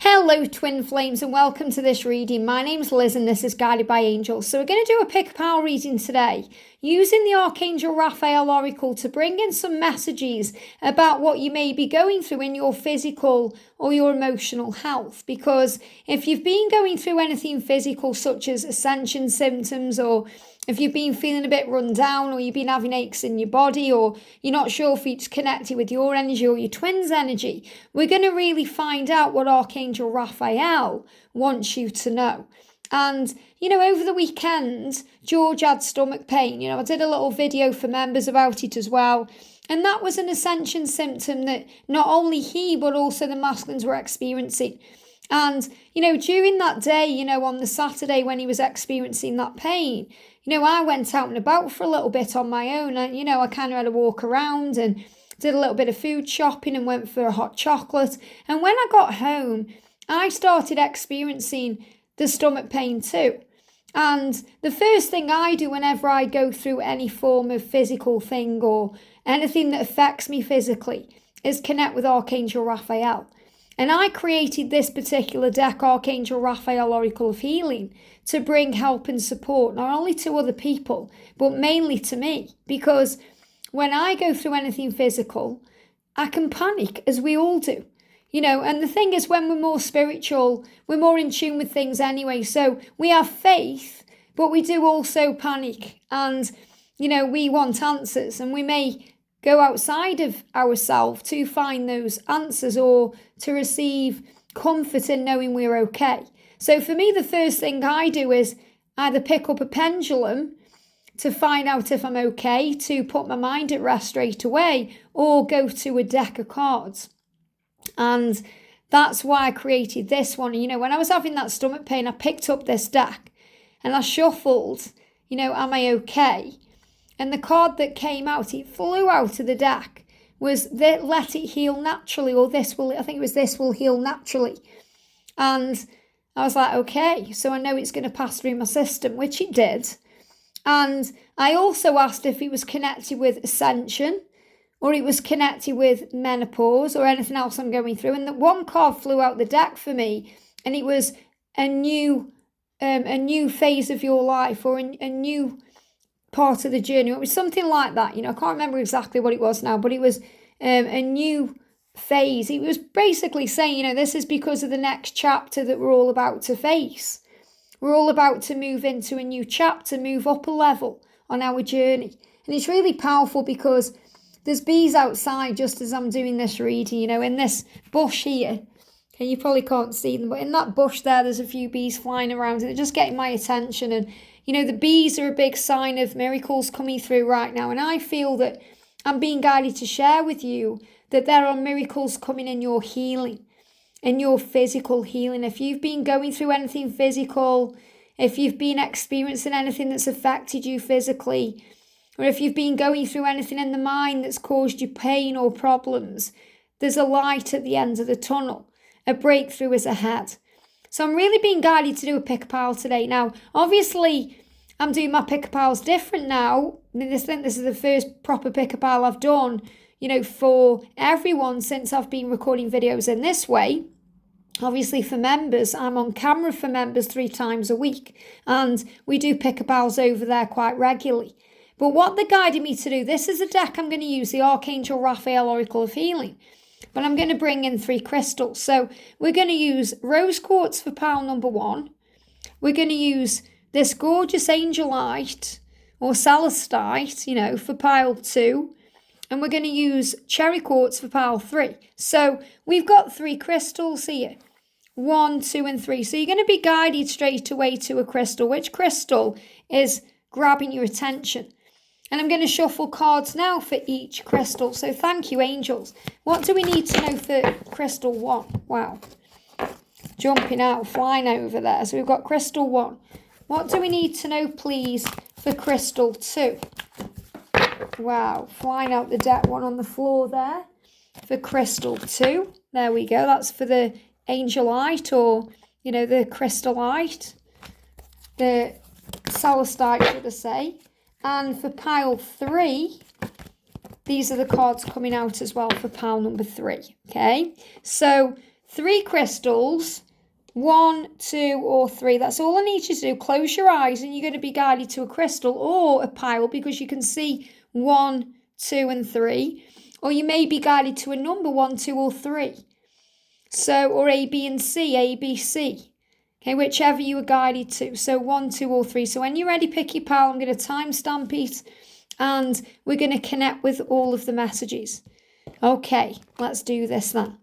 Hello twin flames and welcome to this reading. My name's Liz and this is Guided by Angels. So we're going to do a pick-a-pile reading today using the Archangel Raphael Oracle to bring in some messages about what you may be going through in your physical or your emotional health. Because if you've been going through anything physical such as ascension symptoms, or if you've been feeling a bit run down, or you've been having aches in your body, or you're not sure if it's connected with your energy or your twin's energy, we're going to really find out what Archangel Raphael wants you to know. And, over the weekend, George had stomach pain. I did a little video for members about it as well. And that was an ascension symptom that not only he, but also the masculines were experiencing. And, during that day, on the Saturday when he was experiencing that pain, I went out and about for a little bit on my own. And, I kind of had a walk around and did a little bit of food shopping and went for a hot chocolate. And when I got home, I started experiencing the stomach pain too. And the first thing I do whenever I go through any form of physical thing or anything that affects me physically is connect with Archangel Raphael. And I created this particular deck, Archangel Raphael Oracle of Healing, to bring help and support, not only to other people, but mainly to me. Because when I go through anything physical, I can panic, as we all do. And the thing is, when we're more spiritual, we're more in tune with things anyway. So we have faith, but we do also panic. And, we want answers, and we may go outside of ourselves to find those answers or to receive comfort in knowing we're okay. So for me, the first thing I do is either pick up a pendulum to find out if I'm okay, to put my mind at rest straight away, or go to a deck of cards. And that's why I created this one. When I was having that stomach pain, I picked up this deck and I shuffled, am I okay? And the card that came out, it flew out of the deck, was that let it heal naturally, or this will heal naturally. And I was like, okay, so I know it's going to pass through my system, which it did. And I also asked if it was connected with ascension, or it was connected with menopause, or anything else I'm going through. And that one card flew out the deck for me, and it was a new phase of your life, or a new part of the journey. It was something like that. I can't remember exactly what it was now, but it was a new phase. It was basically saying, this is because of the next chapter that we're all about to face. We're all about to move into a new chapter, move up a level on our journey. And it's really powerful because there's bees outside just as I'm doing this reading, in this bush here. Okay, you probably can't see them, but in that bush there's a few bees flying around and they're just getting my attention. And, the bees are a big sign of miracles coming through right now. And I feel that I'm being guided to share with you that there are miracles coming in your healing, in your physical healing. If you've been going through anything physical, if you've been experiencing anything that's affected you physically, or if you've been going through anything in the mind that's caused you pain or problems, there's a light at the end of the tunnel. A breakthrough is ahead. So I'm really being guided to do a pick-a-pile today. Now, obviously, I'm doing my pick-a-piles different now. I think this is the first proper pick-a-pile I've done, for everyone since I've been recording videos in this way. Obviously, for members, I'm on camera for members 3 times a week. And we do pick-a-piles over there quite regularly. But what they guided me to do, this is a deck I'm going to use, the Archangel Raphael Oracle of Healing. But I'm going to bring in 3 crystals. So we're going to use rose quartz for pile number 1. We're going to use this gorgeous angelite or celestite, for pile 2. And we're going to use cherry quartz for pile 3. So we've got 3 crystals here. 1, 2, and 3. So you're going to be guided straight away to a crystal. Which crystal is grabbing your attention? And I'm going to shuffle cards now for each crystal. So thank you, angels. What do we need to know for crystal 1? Wow. Jumping out, flying over there. So we've got crystal 1. What do we need to know, please, for crystal 2? Wow. Flying out the deck, one on the floor there. For crystal 2. There we go. That's for the angelite or, the crystallite. The celestite, should I say. And for pile 3, these are the cards coming out as well for pile number 3. Okay, so 3 crystals, 1, 2, or 3. That's all I need you to do. Close your eyes and you're going to be guided to a crystal or a pile because you can see 1, 2, and 3. Or you may be guided to a number 1, 2, or 3. So, or A, B, and C, A, B, C. Okay, whichever you were guided to. So 1, 2, or 3. So when you're ready, pick your pile. I'm going to timestamp it and we're going to connect with all of the messages. Okay, let's do this then.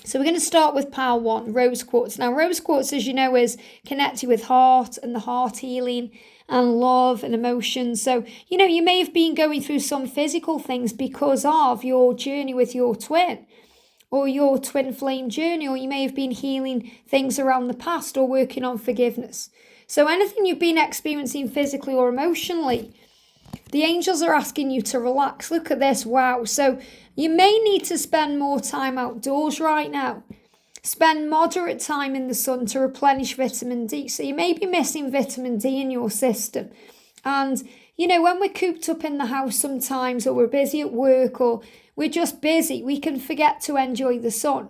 So we're going to start with pile 1, rose quartz. Now, rose quartz, as you know, is connected with heart and the heart healing and love and emotions. So, you know, you may have been going through some physical things because of your journey with your twin or your twin flame journey, or you may have been healing things around the past or working on forgiveness. So anything you've been experiencing physically or emotionally, the angels are asking you to relax. Look at this. Wow. So you may need to spend more time outdoors right now. Spend moderate time in the sun to replenish vitamin D. So you may be missing vitamin D in your system. And, you know, when we're cooped up in the house sometimes, or we're busy at work, or we're just busy, we can forget to enjoy the sun.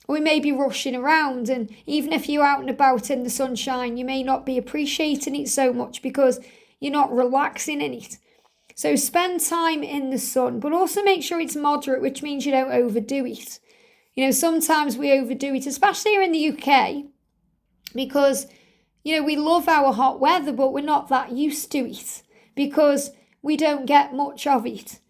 Or we may be rushing around, and even if you're out and about in the sunshine, you may not be appreciating it so much because you're not relaxing in it. So spend time in the sun, but also make sure it's moderate, which means you don't overdo it. You know, sometimes we overdo it, especially here in the UK, because, you know, we love our hot weather, but we're not that used to it because we don't get much of it.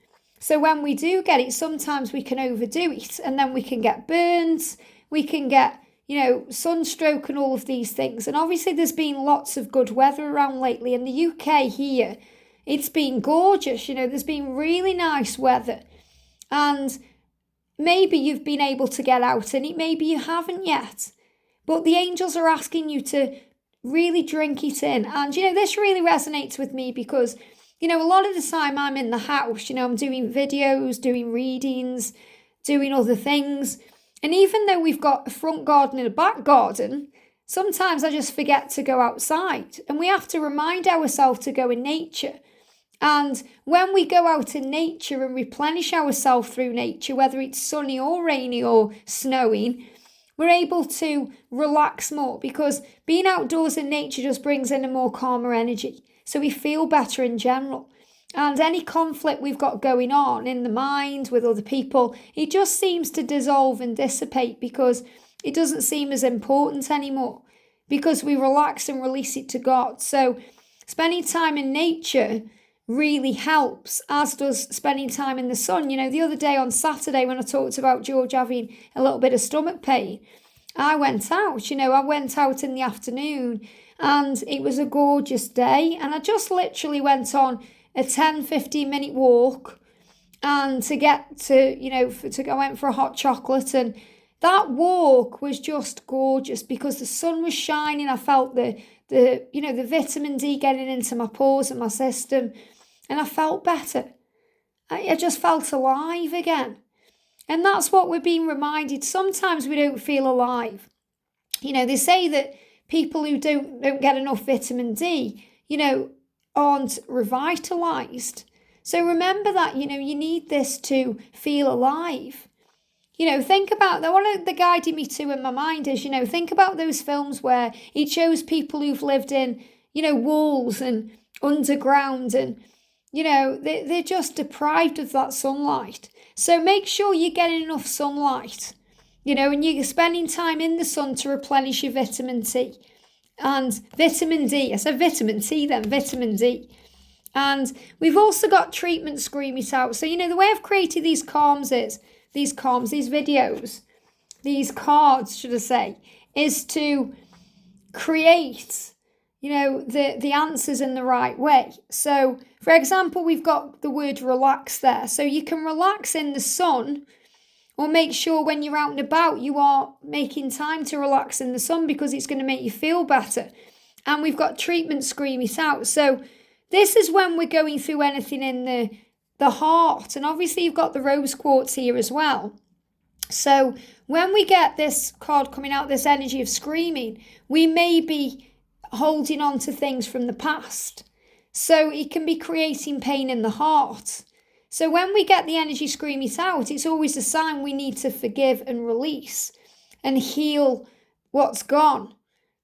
So when we do get it, sometimes we can overdo it and then we can get burns, we can get, you know, sunstroke and all of these things. And obviously there's been lots of good weather around lately. In the UK here, it's been gorgeous. You know, there's been really nice weather. And maybe you've been able to get out in it, maybe you haven't yet. But the angels are asking you to really drink it in. And, you know, this really resonates with me because, you know, a lot of the time I'm in the house, you know, I'm doing videos, doing readings, doing other things. And even though we've got a front garden and a back garden, sometimes I just forget to go outside. And we have to remind ourselves to go in nature. And when we go out in nature and replenish ourselves through nature, whether it's sunny or rainy or snowing, we're able to relax more because being outdoors in nature just brings in a more calmer energy. So we feel better in general. And any conflict we've got going on in the mind with other people, it just seems to dissolve and dissipate because it doesn't seem as important anymore because we relax and release it to God. So spending time in nature really helps, as does spending time in the sun. You know, the other day on Saturday when I talked about George having a little bit of stomach pain, I went out in the afternoon and it was a gorgeous day and I just literally went on a 10-15 minute walk and to get to, you know, I went for a hot chocolate, and that walk was just gorgeous because the sun was shining. I felt the vitamin D getting into my pores and my system, and I felt better. I just felt alive again. And that's what we're being reminded. Sometimes we don't feel alive. You know, they say that people who don't get enough vitamin D, you know, aren't revitalized. So remember that, you know, you need this to feel alive. You know, think about, the one that guided me to in my mind is, you know, think about those films where it shows people who've lived in, you know, walls and underground and, you know, they're just deprived of that sunlight. So make sure you're getting enough sunlight, you know, and you're spending time in the sun to replenish your vitamin C. And vitamin D, I said vitamin T then, vitamin D. And we've also got treatment Scream It Out. So, you know, the way I've created these videos, these cards, should I say, is to create, you know, the answers in the right way. So, for example, we've got the word relax there. So you can relax in the sun, or make sure when you're out and about, you are making time to relax in the sun because it's going to make you feel better. And we've got treatment Scream It Out. So this is when we're going through anything in the heart. And obviously you've got the rose quartz here as well. So when we get this card coming out, this energy of screaming, we may be holding on to things from the past. So it can be creating pain in the heart. So when we get the energy Scream It Out, it's always a sign we need to forgive and release. and heal what's gone,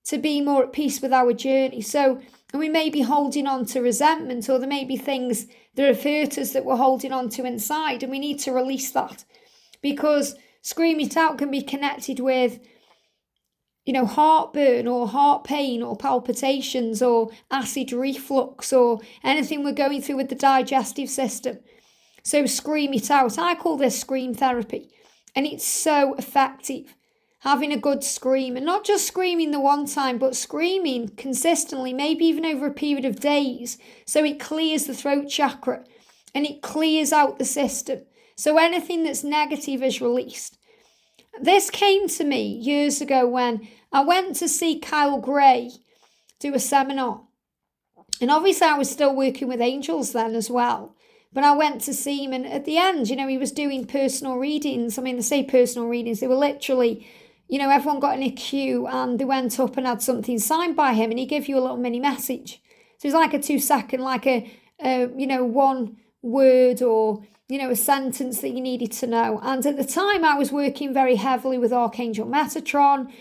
to be more at peace with our journey. So we may be holding on to resentment, or there may be things that have hurt us that we're holding on to inside, and we need to release that, because scream it out can be connected with, heartburn or heart pain or palpitations or acid reflux or anything we're going through with the digestive system. So scream it out. I call this scream therapy, and it's so effective. Having a good scream, and not just screaming the one time, but screaming consistently, maybe even over a period of days, so it clears the throat chakra and it clears out the system. So anything that's negative is released. This came to me years ago when I went to see Kyle Gray do a seminar. And obviously I was still working with angels then as well. But I went to see him, and at the end, he was doing personal readings. I mean, they say personal readings. They were literally, everyone got in a queue and they went up and had something signed by him, and he gave you a little mini message. So it was like a 2-second, like a one word or, a sentence that you needed to know. And at the time I was working very heavily with Archangel Metatron,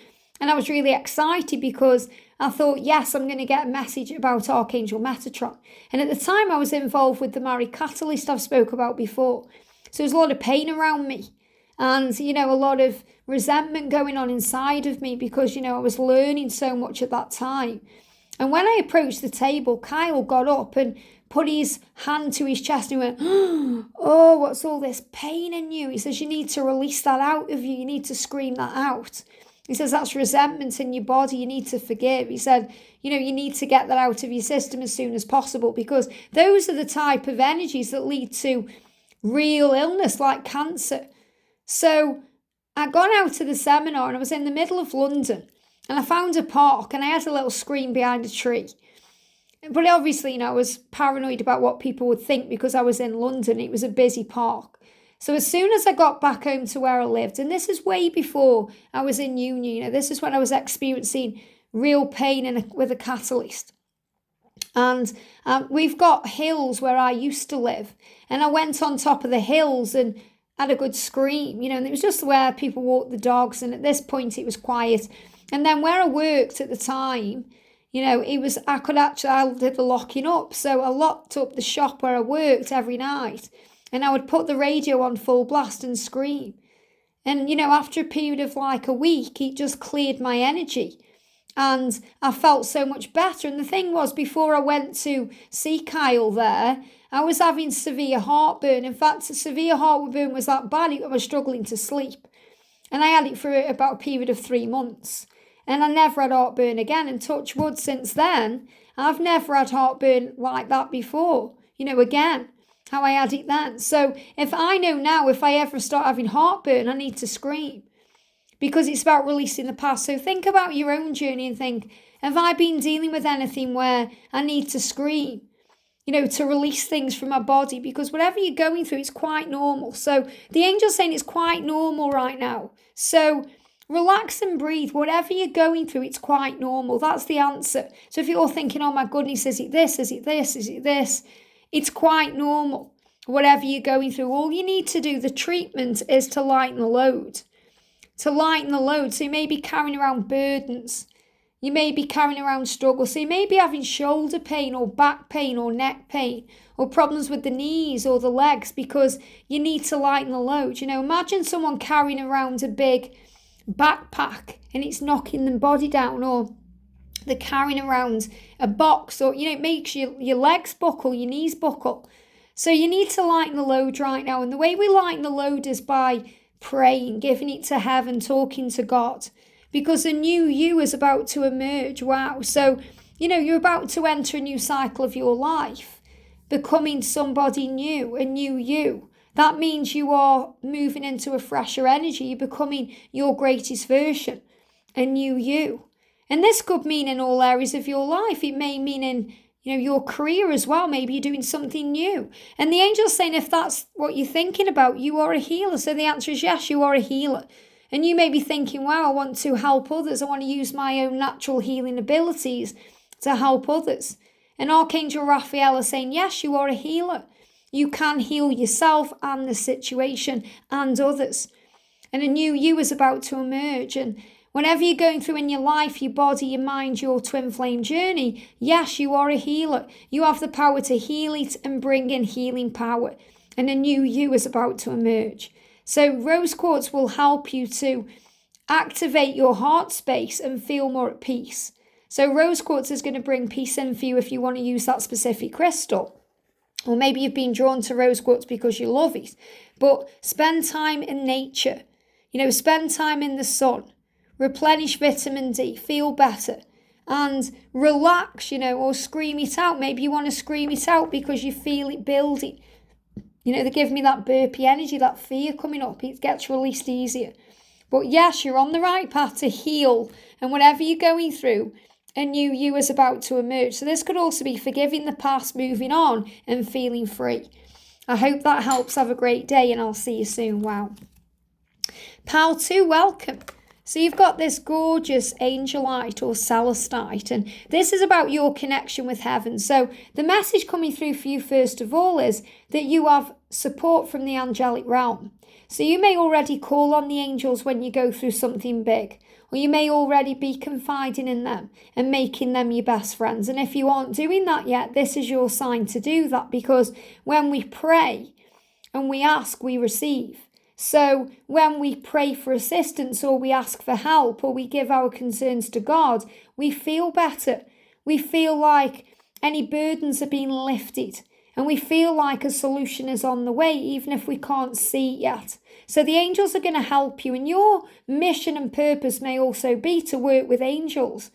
and I was really excited because I thought, yes, I'm going to get a message about Archangel Metatron. And at the time I was involved with the Married Catalyst I've spoke about before. So there was a lot of pain around me, and, a lot of resentment going on inside of me because, I was learning so much at that time. And when I approached the table, Kyle got up and put his hand to his chest and he went, "Oh, what's all this pain in you?" He says, "You need to release that out of you. You need to scream that out." He says, "That's resentment in your body. You need to forgive." He said, you need to get that out of your system as soon as possible, because those are the type of energies that lead to real illness like cancer. So I got out to the seminar, and I was in the middle of London, and I found a park, and I had a little screen behind a tree. But obviously, I was paranoid about what people would think because I was in London. It was a busy park. So as soon as I got back home to where I lived, and this is way before I was in uni, this is when I was experiencing real pain with a catalyst. And we've got hills where I used to live, and I went on top of the hills and had a good scream, and it was just where people walked the dogs, and at this point it was quiet. And then where I worked at the time, it was, I did the locking up. So I locked up the shop where I worked every night, and I would put the radio on full blast and scream. And, after a period of like a week, it just cleared my energy, and I felt so much better. And the thing was, before I went to see Kyle there, I was having severe heartburn. In fact, severe heartburn was that bad, I was struggling to sleep. And I had it for about a period of 3 months. And I never had heartburn again. And touch wood, since then, I've never had heartburn like that before. Again, how I had it then. So if I know now, if I ever start having heartburn, I need to scream, because it's about releasing the past. So think about your own journey and think, have I been dealing with anything where I need to scream, to release things from my body? Because whatever you're going through, it's quite normal. So the angel's saying it's quite normal right now. So relax and breathe. Whatever you're going through, it's quite normal. That's the answer. So if you're thinking, oh my goodness, is it this? Is it this? Is it this? It's quite normal. Whatever you're going through, all you need to do, the treatment is to lighten the load. To lighten the load. So you may be carrying around burdens. You may be carrying around struggles. So you may be having shoulder pain or back pain or neck pain or problems with the knees or the legs, because you need to lighten the load. Imagine someone carrying around a big backpack and it's knocking their body down, or they're carrying around a box, or it makes your legs buckle, your knees buckle. So you need to lighten the load right now, and the way we lighten the load is by praying, giving it to heaven, talking to God, because a new you is about to emerge. Wow. So you're about to enter a new cycle of your life, becoming somebody new, a new you. That means you are moving into a fresher energy. You're becoming your greatest version, a new you. And this could mean in all areas of your life. It may mean in, your career as well. Maybe you're doing something new. And the angel's saying, if that's what you're thinking about, you are a healer. So the answer is yes, you are a healer. And you may be thinking, wow, I want to help others. I want to use my own natural healing abilities to help others. And Archangel Raphael is saying, yes, you are a healer. You can heal yourself and the situation and others. and a new you is about to emerge. And whenever you're going through in your life, your body, your mind, your twin flame journey, yes, you are a healer. You have the power to heal it and bring in healing power. And a new you is about to emerge. So rose quartz will help you to activate your heart space and feel more at peace. So rose quartz is going to bring peace in for you if you want to use that specific crystal. Or maybe you've been drawn to rose quartz because you love it. But spend time in nature. Spend time in the sun. Replenish vitamin D. Feel better. And relax, or scream it out. Maybe you want to scream it out because you feel it building. They give me that burpy energy, that fear coming up. It gets released easier. But yes, you're on the right path to heal. And whatever you're going through, a new you is about to emerge. So this could also be forgiving the past, moving on, and feeling free. I hope that helps. Have a great day, and I'll see you soon. Wow. Pile 2, welcome. So you've got this gorgeous angelite or celestite, and this is about your connection with heaven. So the message coming through for you, first of all, is that you have support from the angelic realm. So you may already call on the angels when you go through something big, or you may already be confiding in them and making them your best friends. And if you aren't doing that yet, this is your sign to do that, because when we pray and we ask, we receive. So when we pray for assistance, or we ask for help, or we give our concerns to God, we feel better. We feel like any burdens are being lifted, and we feel like a solution is on the way, even if we can't see it yet. So the angels are going to help you, and your mission and purpose may also be to work with angels,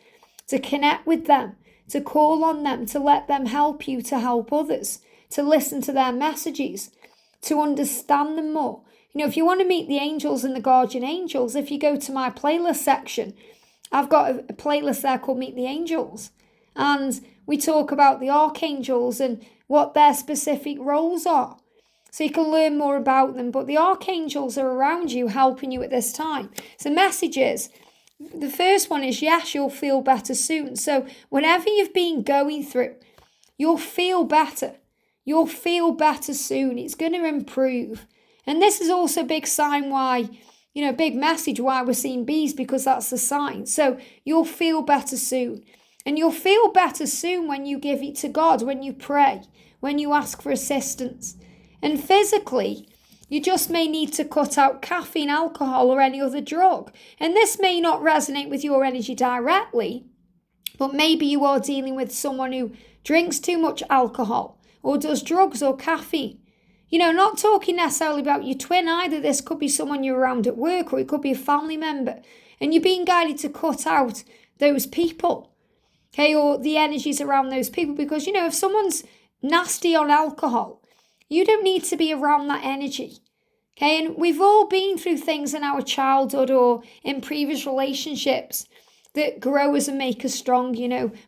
to connect with them, to call on them, to let them help you to help others, to listen to their messages, to understand them more. If you want to meet the angels and the guardian angels, if you go to my playlist section, I've got a playlist there called Meet the Angels. And we talk about the archangels and what their specific roles are. So you can learn more about them. But the archangels are around you, helping you at this time. So messages. The first one is, yes, you'll feel better soon. So whatever you've been going through, you'll feel better. You'll feel better soon. It's going to improve. And this is also a big sign why, big message why we're seeing bees, because that's the sign. So you'll feel better soon. And you'll feel better soon when you give it to God, when you pray, when you ask for assistance. And physically, you just may need to cut out caffeine, alcohol, or any other drug. And this may not resonate with your energy directly, but maybe you are dealing with someone who drinks too much alcohol or does drugs or caffeine. Not talking necessarily about your twin either. This could be someone you're around at work, or it could be a family member. And you're being guided to cut out those people, okay, or the energies around those people. Because, if someone's nasty on alcohol, you don't need to be around that energy, okay? And we've all been through things in our childhood or in previous relationships that grow us and make us strong.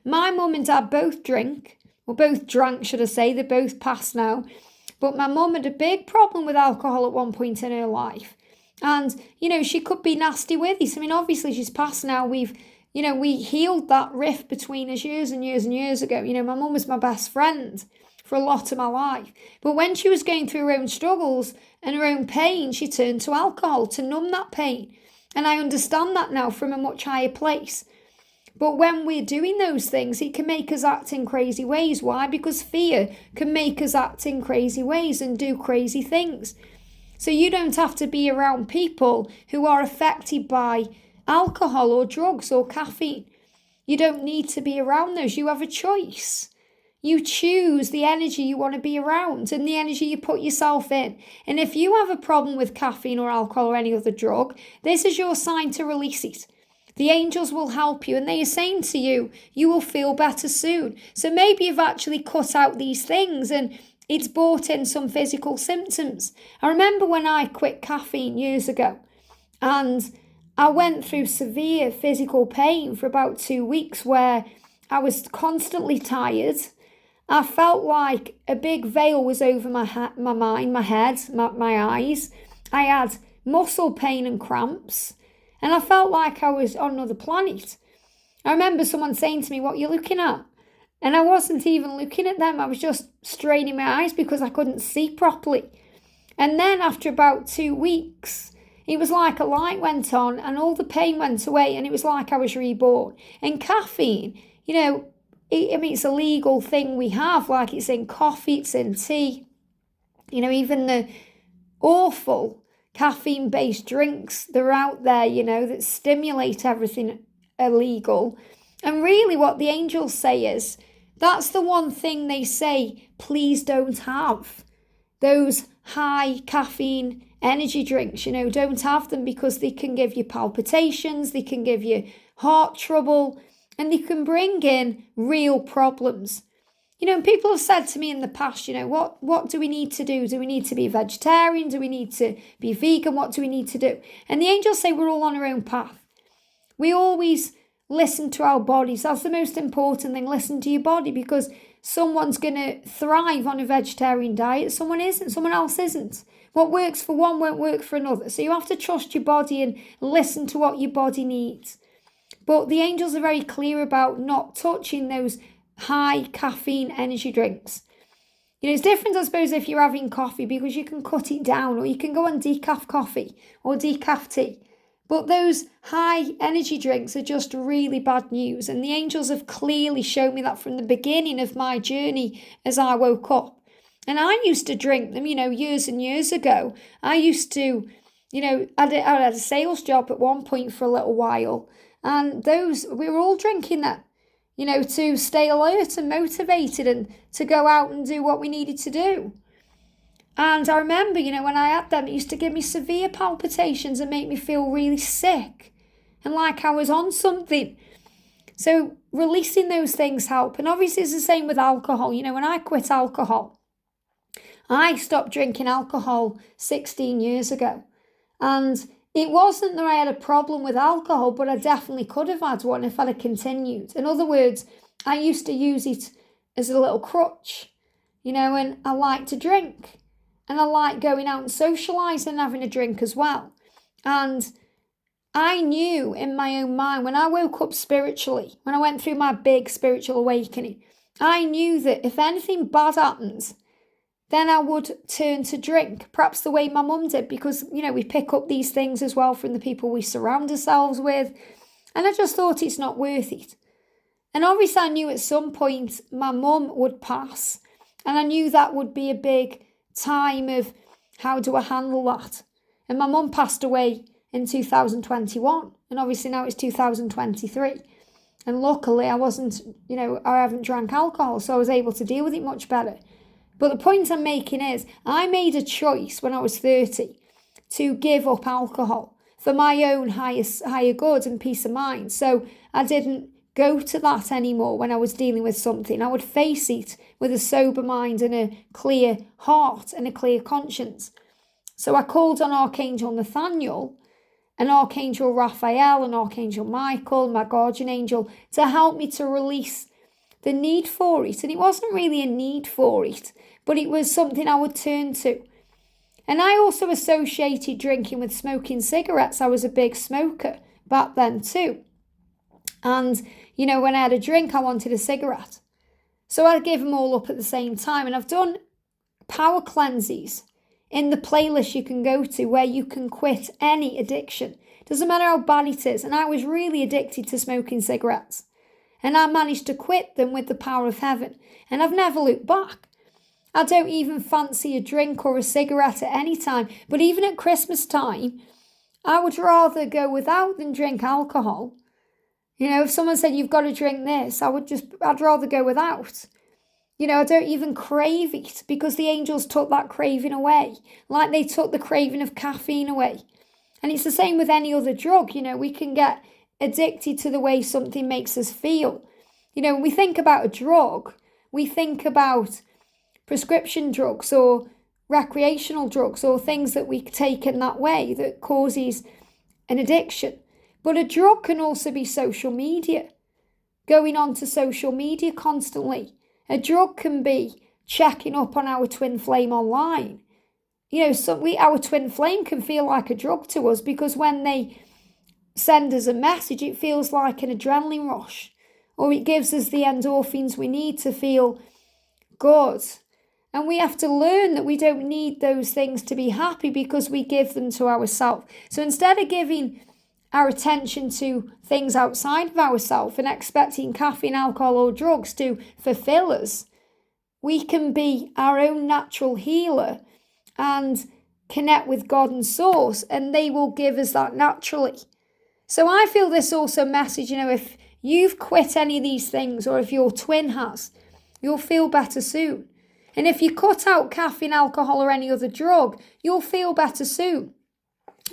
My mum and dad both drink, or both drank, should I say. They're both passed now. But my mum had a big problem with alcohol at one point in her life. And, she could be nasty with it. Obviously she's passed now. We healed that rift between us years and years and years ago. My mum was my best friend for a lot of my life. But when she was going through her own struggles and her own pain, she turned to alcohol to numb that pain. And I understand that now from a much higher place. But when we're doing those things, it can make us act in crazy ways. Why? Because fear can make us act in crazy ways and do crazy things. So you don't have to be around people who are affected by alcohol or drugs or caffeine. You don't need to be around those. You have a choice. You choose the energy you want to be around and the energy you put yourself in. And if you have a problem with caffeine or alcohol or any other drug, this is your sign to release it. The angels will help you, and they are saying to you, you will feel better soon. So maybe you've actually cut out these things and it's brought in some physical symptoms. I remember when I quit caffeine years ago, and I went through severe physical pain for about 2 weeks where I was constantly tired. I felt like a big veil was over my mind, my head, my eyes. I had muscle pain and cramps. And I felt like I was on another planet. I remember someone saying to me, what are you looking at? And I wasn't even looking at them. I was just straining my eyes because I couldn't see properly. And then after about 2 weeks, It was like a light went on and all the pain went away, and it was like I was reborn. And caffeine, it's a legal thing we have, like it's in coffee, it's in tea. Even the awful caffeine-based drinks that are out there, that stimulate everything illegal. And really what the angels say is, that's the one thing they say, please don't have. Those high caffeine energy drinks, don't have them, because they can give you palpitations, they can give you heart trouble, and they can bring in real problems. And people have said to me in the past, what do we need to do? Do we need to be vegetarian? Do we need to be vegan? What do we need to do? And the angels say we're all on our own path. We always listen to our bodies. That's the most important thing. Listen to your body, because someone's going to thrive on a vegetarian diet. Someone isn't. Someone else isn't. What works for one won't work for another. So you have to trust your body and listen to what your body needs. But the angels are very clear about not touching those high caffeine energy drinks. It's different, I suppose, if you're having coffee, because you can cut it down, or you can go on decaf coffee or decaf tea. But those high energy drinks are just really bad news. And the angels have clearly shown me that from the beginning of my journey as I woke up. And I used to drink them, years and years ago. I used to, I had a sales job at one point for a little while. And we were all drinking that, to stay alert and motivated and to go out and do what we needed to do. And I remember, when I had them, it used to give me severe palpitations and make me feel really sick and like I was on something. So releasing those things help. And obviously it's the same with alcohol. When I quit alcohol, I stopped drinking alcohol 16 years ago. And it wasn't that I had a problem with alcohol, but I definitely could have had one if I'd have continued. In other words, I used to use it as a little crutch, and I like to drink. And I like going out and socialising and having a drink as well. And I knew in my own mind, when I woke up spiritually, when I went through my big spiritual awakening, I knew that if anything bad happened, then I would turn to drink, perhaps the way my mum did, because, we pick up these things as well from the people we surround ourselves with. And I just thought it's not worth it. And obviously I knew at some point my mum would pass. And I knew that would be a big time of how do I handle that. And my mum passed away in 2021. And obviously now it's 2023. And luckily I wasn't, I haven't drank alcohol, so I was able to deal with it much better. But the point I'm making is, I made a choice when I was 30 to give up alcohol for my own higher good and peace of mind. So I didn't go to that anymore when I was dealing with something. I would face it with a sober mind and a clear heart and a clear conscience. So I called on Archangel Nathaniel and Archangel Raphael and Archangel Michael, my guardian angel, to help me to release the need for it. And it wasn't really a need for it, but it was something I would turn to. And I also associated drinking with smoking cigarettes. I was a big smoker back then too. And, when I had a drink, I wanted a cigarette. So I'd give them all up at the same time. And I've done power cleanses in the playlist you can go to where you can quit any addiction. Doesn't matter how bad it is. And I was really addicted to smoking cigarettes. And I managed to quit them with the power of heaven. And I've never looked back. I don't even fancy a drink or a cigarette at any time. But even at Christmas time, I would rather go without than drink alcohol. If someone said, you've got to drink this, I'd rather go without. I don't even crave it, because the angels took that craving away, like they took the craving of caffeine away. And it's the same with any other drug. We can get addicted to the way something makes us feel. When we think about a drug, we think about prescription drugs or recreational drugs or things that we take in that way that causes an addiction. But a drug can also be social media, going on to social media constantly. A drug can be checking up on our twin flame online. Our twin flame can feel like a drug to us, because when they send us a message, it feels like an adrenaline rush, or it gives us the endorphins we need to feel good And we have to learn that we don't need those things to be happy because we give them to ourselves. So instead of giving our attention to things outside of ourselves and expecting caffeine, alcohol, or drugs to fulfill us, we can be our own natural healer and connect with God and Source, and they will give us that naturally. So I feel this also message, if you've quit any of these things, or if your twin has, you'll feel better soon. And if you cut out caffeine, alcohol, or any other drug, you'll feel better soon.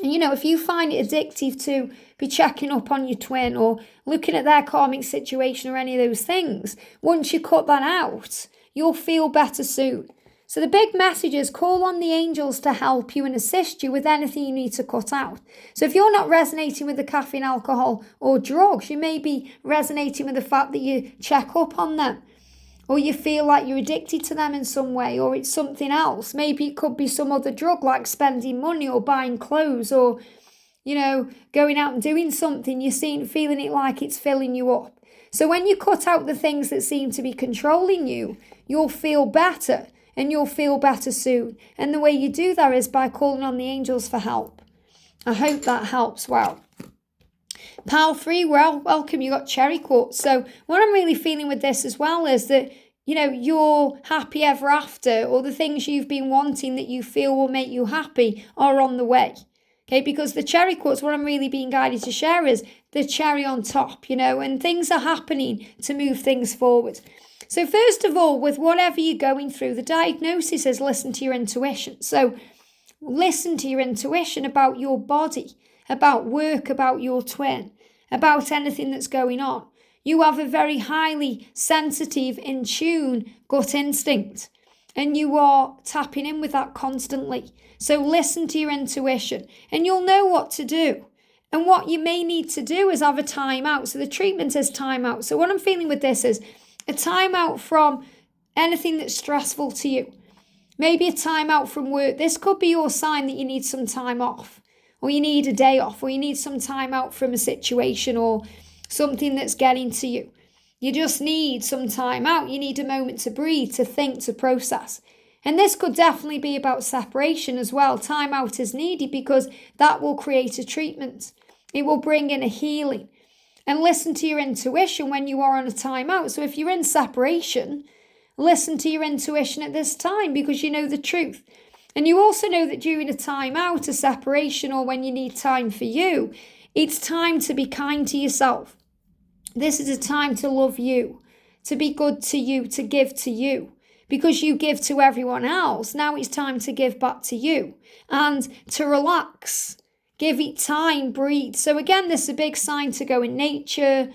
And if you find it addictive to be checking up on your twin or looking at their karmic situation or any of those things, once you cut that out, you'll feel better soon. So the big message is call on the angels to help you and assist you with anything you need to cut out. So if you're not resonating with the caffeine, alcohol, or drugs, you may be resonating with the fact that you check up on them, or you feel like you're addicted to them in some way, or it's something else. Maybe it could be some other drug like spending money or buying clothes or, going out and doing something. You're feeling it like it's filling you up. So when you cut out the things that seem to be controlling you, you'll feel better and you'll feel better soon. And the way you do that is by calling on the angels for help. I hope that helps. Wow. Pile 3, well, welcome, you got cherry quartz. So what I'm really feeling with this as well is that, your happy ever after, or the things you've been wanting that you feel will make you happy, are on the way. Okay, because the cherry quartz, what I'm really being guided to share is the cherry on top, and things are happening to move things forward. So first of all, with whatever you're going through, the diagnosis is listen to your intuition. So listen to your intuition about your body, about work, about your twin, about anything that's going on. You have a very highly sensitive, in tune gut instinct, and you are tapping in with that constantly. So listen to your intuition and you'll know what to do. And what you may need to do is have a time out. So the treatment is time out. So what I'm feeling with this is a time out from anything that's stressful to you. Maybe a time out from work. This could be your sign that you need some time off, or you need a day off, or you need some time out from a situation or something that's getting to you. You just need some time out. You need a moment to breathe, to think, to process. And this could definitely be about separation as well. Time out is needed because that will create a treatment. It will bring in a healing. And listen to your intuition when you are on a time out. So if you're in separation, listen to your intuition at this time because you know the truth. And you also know that during a time out, a separation, or when you need time for you, it's time to be kind to yourself. This is a time to love you, to be good to you, to give to you. Because you give to everyone else, now it's time to give back to you and to relax. Give it time, breathe. So again, this is a big sign to go in nature,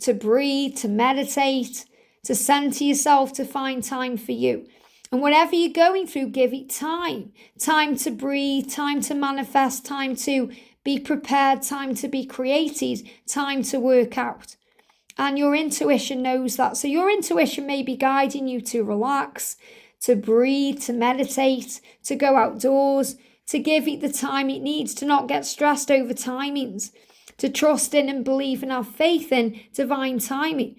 to breathe, to meditate, to center yourself, to find time for you. And whatever you're going through, give it time. Time to breathe, time to manifest, time to be prepared, time to be created, time to work out. And your intuition knows that. So your intuition may be guiding you to relax, to breathe, to meditate, to go outdoors, to give it the time it needs, to not get stressed over timings, to trust in and believe and have faith in divine timing.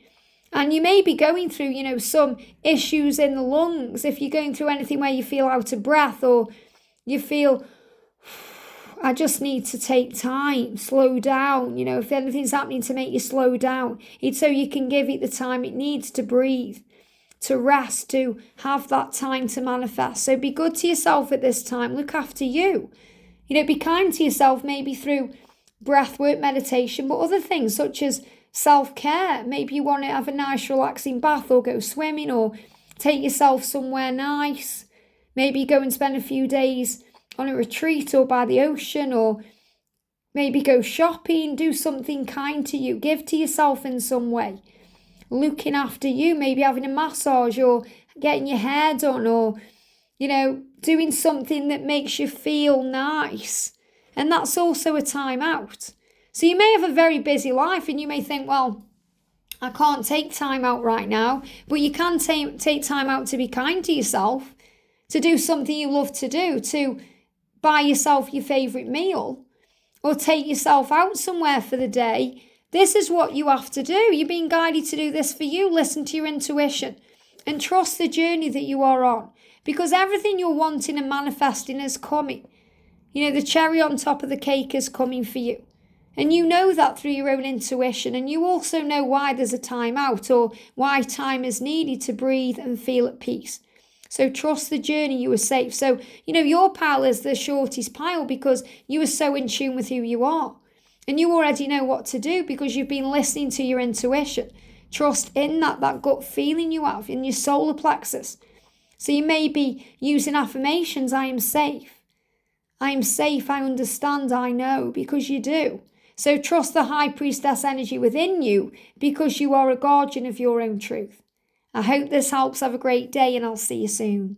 And you may be going through, some issues in the lungs. If you're going through anything where you feel out of breath, or you feel, I just need to take time, slow down. If anything's happening to make you slow down, it's so you can give it the time it needs to breathe, to rest, to have that time to manifest. So be good to yourself at this time. Look after you. Be kind to yourself, maybe through breathwork, meditation, but other things such as self-care. Maybe you want to have a nice relaxing bath, or go swimming, or take yourself somewhere nice. Maybe go and spend a few days on a retreat or by the ocean, or maybe go shopping. Do something kind to you. Give to yourself in some way. Looking after you, maybe having a massage, or getting your hair done, or, doing something that makes you feel nice. And that's also a time out. So you may have a very busy life and you may think, well, I can't take time out right now, but you can take time out to be kind to yourself, to do something you love to do, to buy yourself your favourite meal, or take yourself out somewhere for the day. This is what you have to do. You're being guided to do this for you. Listen to your intuition and trust the journey that you are on. because everything you're wanting and manifesting is coming. The cherry on top of the cake is coming for you. And you know that through your own intuition. And you also know why there's a time out, or why time is needed to breathe and feel at peace. So trust the journey, you are safe. So, your pile is the shortest pile because you are so in tune with who you are. And you already know what to do because you've been listening to your intuition. Trust in that gut feeling you have in your solar plexus. So you may be using affirmations, I am safe. I am safe, I understand, I know, because you do. So trust the high priestess energy within you because you are a guardian of your own truth. I hope this helps. Have a great day and I'll see you soon.